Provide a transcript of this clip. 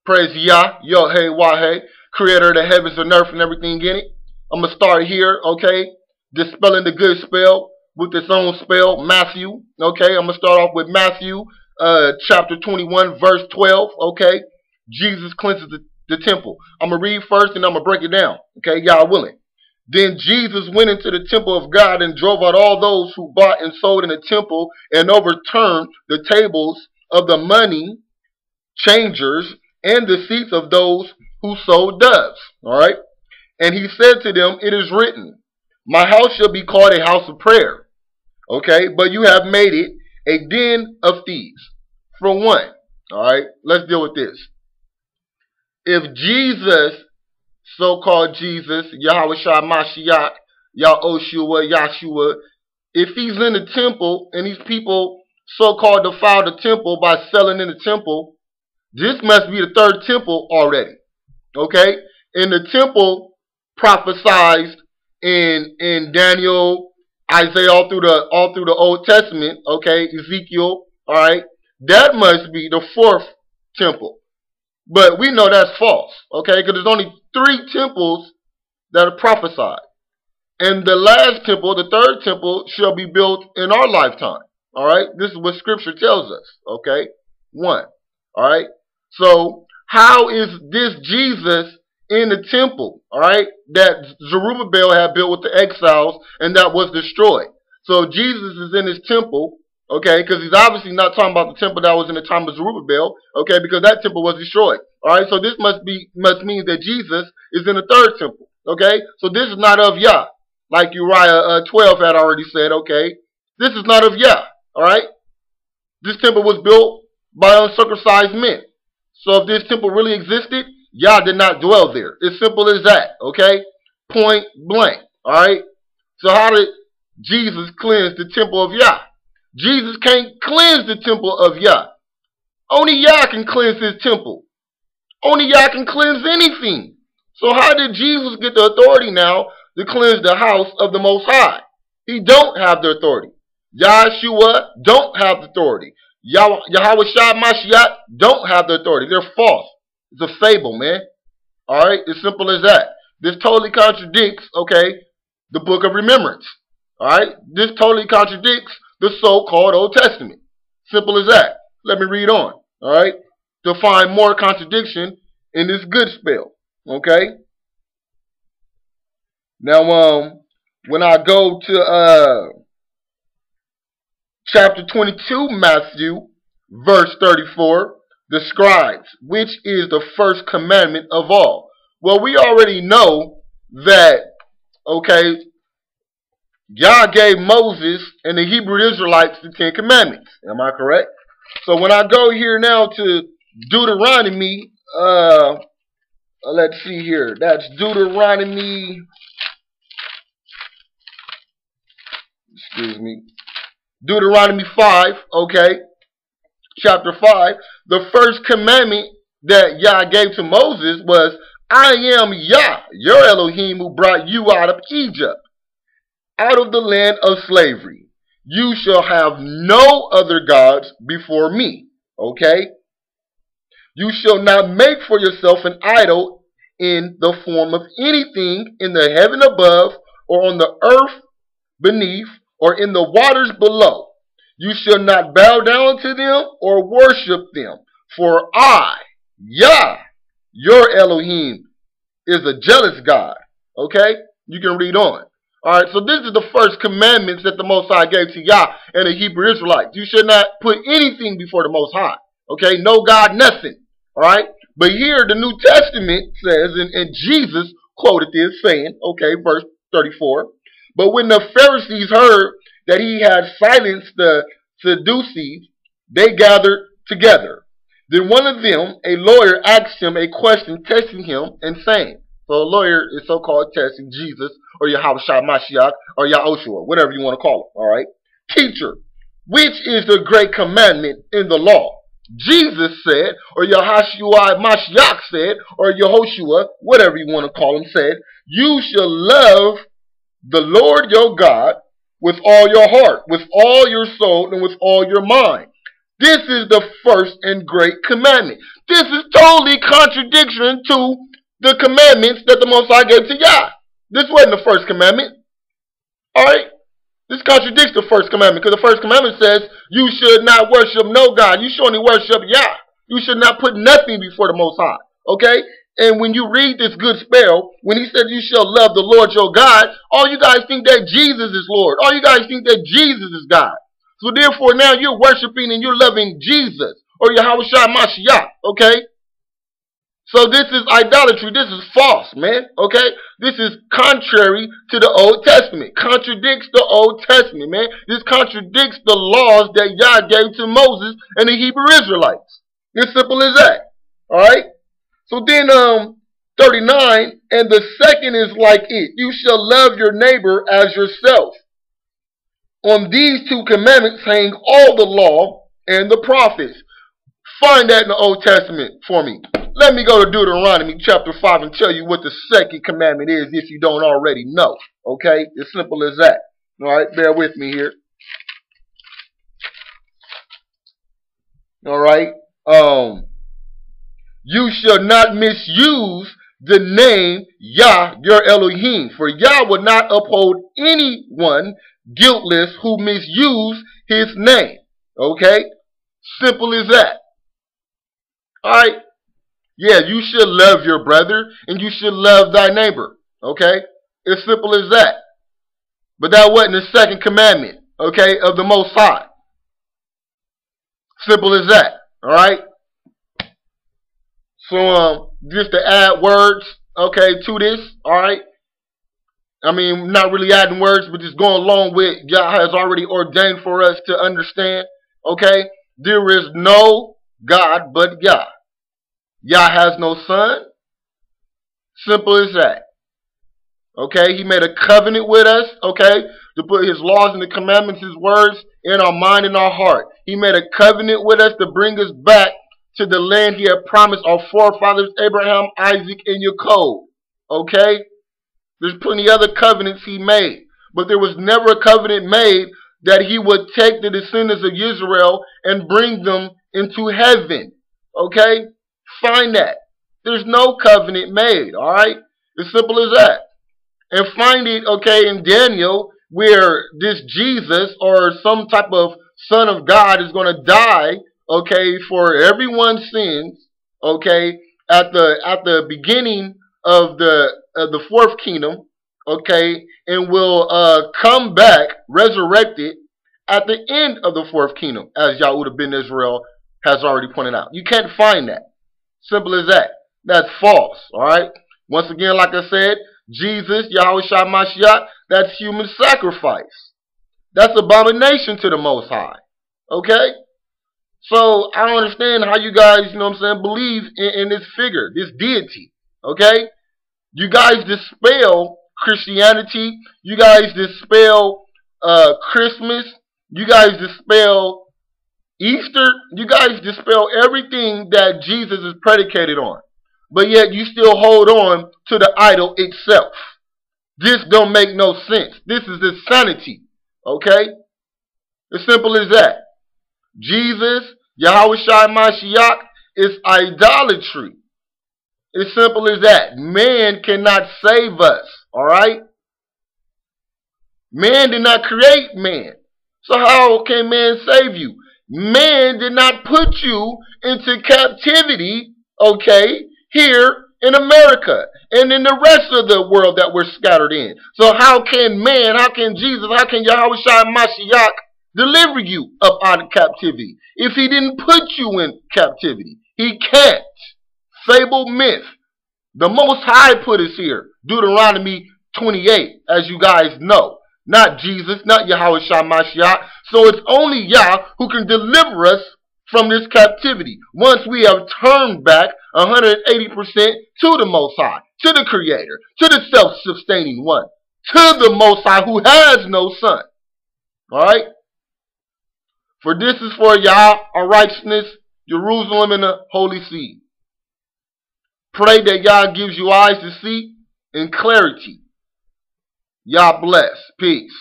Praise Yah, Yo, hey, Wah, hey, creator of the heavens and earth and everything in it. I'm going to start here, okay, dispelling the good spell with its own spell, Matthew, okay. I'm going to start off with Matthew chapter 21, verse 12, okay. Jesus cleanses the temple. I'm going to read first and I'm going to break it down, okay, Yah willing. Then Jesus went into the temple of God and drove out all those who bought and sold in the temple and overturned the tables of the money changers and the seats of those who sold doves. All right. And he said to them, it is written, my house shall be called a house of prayer. Okay. But you have made it a den of thieves. For one. All right. Let's deal with this. If Jesus, so-called Jesus, Yahweh Shah Mashiach, Yahoshua, Yahshua, if he's in the temple and these people so-called defile the temple by selling in the temple, this must be the third temple already, okay? And the temple prophesied in Daniel, Isaiah, all through the Old Testament, okay? Ezekiel, all right? That must be the fourth temple. But we know that's false, okay? Because there's only 3 temples that are prophesied. And the last temple, the third temple, shall be built in our lifetime, all right? This is what Scripture tells us, okay? 1, all right? So, how is this Jesus in the temple, all right, that Zerubbabel had built with the exiles and that was destroyed? So, Jesus is in his temple, okay, because he's obviously not talking about the temple that was in the time of Zerubbabel, okay, because that temple was destroyed, all right? So, this must mean that Jesus is in the third temple, okay? So, this is not of Yah, like Uriah 12 had already said, okay? This is not of Yah, all right? This temple was built by uncircumcised men. So if this temple really existed, Yah did not dwell there. It's simple as that, okay? Point blank, all right? So how did Jesus cleanse the temple of Yah? Jesus can't cleanse the temple of Yah. Only Yah can cleanse his temple. Only Yah can cleanse anything. So how did Jesus get the authority now to cleanse the house of the Most High? He don't have the authority. Yahshua don't have the authority. Yahweh Shah Mashiach don't have the authority. They're false. It's a fable, man. Alright? It's simple as that. This totally contradicts, okay, the book of remembrance. Alright? This totally contradicts the so-called Old Testament. Simple as that. Let me read on. Alright? To find more contradiction in this good spell. Okay? Now, when I go to chapter 22, Matthew, verse 34, describes which is the first commandment of all. Well, we already know that, okay, Yah gave Moses and the Hebrew Israelites the 10 commandments. Am I correct? So when I go here now to Deuteronomy, let's see here. That's Deuteronomy, excuse me. Deuteronomy 5, okay, chapter 5, the first commandment that Yah gave to Moses was, I am Yah, your Elohim, who brought you out of Egypt, out of the land of slavery. You shall have no other gods before me, okay? You shall not make for yourself an idol in the form of anything in the heaven above, or on the earth beneath, or in the waters below. You shall not bow down to them or worship them. For I, Yah, your Elohim, is a jealous God. Okay? You can read on. Alright, so this is the first commandments that the Most High gave to Yah and the Hebrew Israelites. You should not put anything before the Most High. Okay? No God, nothing. Alright? But here the New Testament says, and Jesus quoted this saying, okay, verse 34, but when the Pharisees heard that he had silenced the Sadducees, they gathered together. Then one of them, a lawyer, asked him a question, testing him and saying, so a lawyer is so-called testing Jesus or Yahweh Shah Mashiach or Yahoshua, whatever you want to call him, all right? Teacher, which is the great commandment in the law? Jesus said, or Yahoshua Mashiach said, or Yahoshua, whatever you want to call him, said, you shall love the Lord your God with all your heart, with all your soul, and with all your mind. This is the first and great commandment. This is totally contradiction to the commandments that the Most High gave to Yah. This wasn't the first commandment. Alright? This contradicts the first commandment, because the first commandment says you should not worship no God. You should only worship Yah. You should not put nothing before the Most High. Okay? And when you read this good spell, when he says you shall love the Lord your God, all you guys think that Jesus is Lord. All you guys think that Jesus is God. So therefore now you're worshiping and you're loving Jesus, or Yahweh Shai Mashiach. Okay? So this is idolatry. This is false, man. Okay? This is contrary to the Old Testament. Contradicts the Old Testament, man. This contradicts the laws that Yah gave to Moses and the Hebrew Israelites. As simple as that. Alright? So then 39, and the second is like it. You shall love your neighbor as yourself. On these two commandments hang all the law and the prophets. Find that in the Old Testament for me. Let me go to Deuteronomy chapter 5 and tell you what the second commandment is if you don't already know. Okay? As simple as that. Alright? Bear with me here. Alright? You shall not misuse the name Yah, your Elohim. For Yah will not uphold anyone guiltless who misuse his name. Okay? Simple as that. Alright? Yeah, you should love your brother and you should love thy neighbor. Okay? As simple as that. But that wasn't the second commandment, okay, of the Most High. Simple as that. Alright? So, just to add words, okay, to this, alright? I mean, not really adding words, but just going along with Yah has already ordained for us to understand, okay? There is no God but Yah. Yah has no son. Simple as that. Okay, he made a covenant with us, okay, to put his laws and the commandments, his words, in our mind and our heart. He made a covenant with us to bring us back to the land he had promised our forefathers, Abraham, Isaac, and Jacob. Okay? There's plenty other covenants he made. But there was never a covenant made that he would take the descendants of Israel and bring them into heaven. Okay? Find that. There's no covenant made. Alright? As simple as that. And find it, okay, in Daniel, where this Jesus or some type of son of God is going to die, okay, for everyone's sins, okay, at the beginning of the fourth kingdom, okay, and will come back resurrected at the end of the fourth kingdom, as Yahudah ben Israel has already pointed out. You can't find that. Simple as that. That's false. All right. Once again, like I said, Jesus, Yahweh Shai Mashiach, that's human sacrifice. That's abomination to the Most High. Okay? So, I don't understand how you guys, you know what I'm saying, believe in this figure, this deity. Okay? You guys dispel Christianity. You guys dispel Christmas. You guys dispel Easter. You guys dispel everything that Jesus is predicated on. But yet you still hold on to the idol itself. This don't make no sense. This is insanity. Okay? As simple as that. Jesus, Yahweh Shai Mashiach, is idolatry. As simple as that. Man cannot save us. Alright? Man did not create man. So how can man save you? Man did not put you into captivity, okay, here in America and in the rest of the world that we're scattered in. So how can man, how can Jesus, how can Yahweh Shai Mashiach deliver you up out of captivity if he didn't put you in captivity? He can't. Fable, myth. The Most High put us here. Deuteronomy 28, as you guys know. Not Jesus, not Yahweh Shai Mashiach. So it's only Yah who can deliver us from this captivity once we have turned back 180% to the Most High, to the Creator, to the self-sustaining one, to the Most High who has no son. Alright? For this is for Yah, our righteousness, Jerusalem, and the Holy Seed. Pray that Yah gives you eyes to see and clarity. Yah bless. Peace.